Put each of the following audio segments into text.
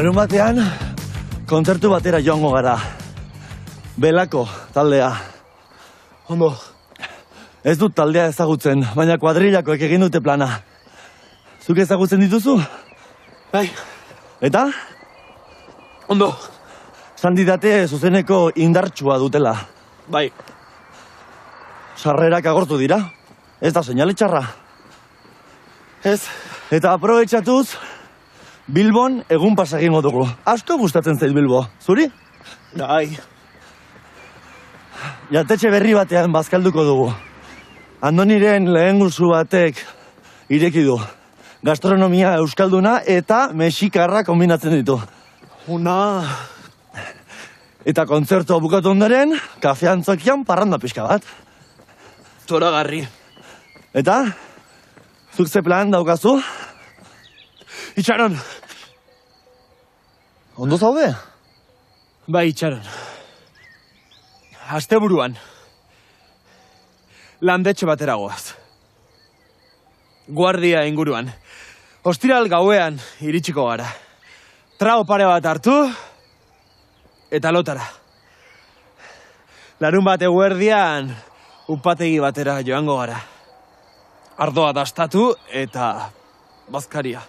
Larun batean, kontzertu batera joango gara. Belako taldea. Ondo. Ez dut taldea ezagutzen, baina kuadrillakoek egin dute plana. Zuk ezagutzen dituzu? Bai. Eta? Ondo. Sandidate zuzeneko indartsua dutela. Bai. Sarrerak agortu dira. Ez da seinale txarra. Ez. Eta aprobetxatuz, Bilbon egun pasa egingo dugu. Asko gustatzen zait Bilbo. Zuri? Bai. Jatetxe berri batean bazkalduko dugu. Andoniren lehen gursu batek ireki du. Gastronomia euskalduna eta mexikarra kombinatzen ditu. Una. Eta kontzertua bukatu ondaren, kafe antzokian parranda pixka bat. Zoragarri. Eta? Zuk ze plan daukazu? Itxaron. Ondo zaude? Bai, itxaron. Asteburuan. Landetxe batera goaz. Guardia inguruan. Ostiral gauean iritsiko gara. Trago pare bat hartu, eta lotara. Larun bat eguerdian, upategi batera joango gara. Ardoa dastatu eta bazkaria.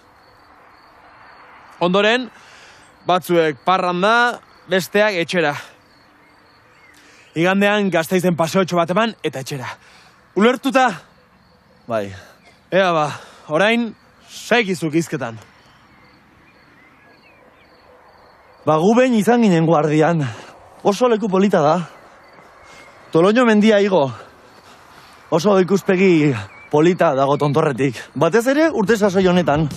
Ondoren, batzuek parranda, besteak etxera. Igandean Gasteizen paseotxo bat eman eta etxera. Ulertuta? Bai. Ea ba, orain, segizuk izketan. Ba, gu behin izan ginen guardian. Oso leku polita da. Toloño mendia igo. Oso ikuspegi polita dago tontorretik. Batez ere urte sasoi honetan.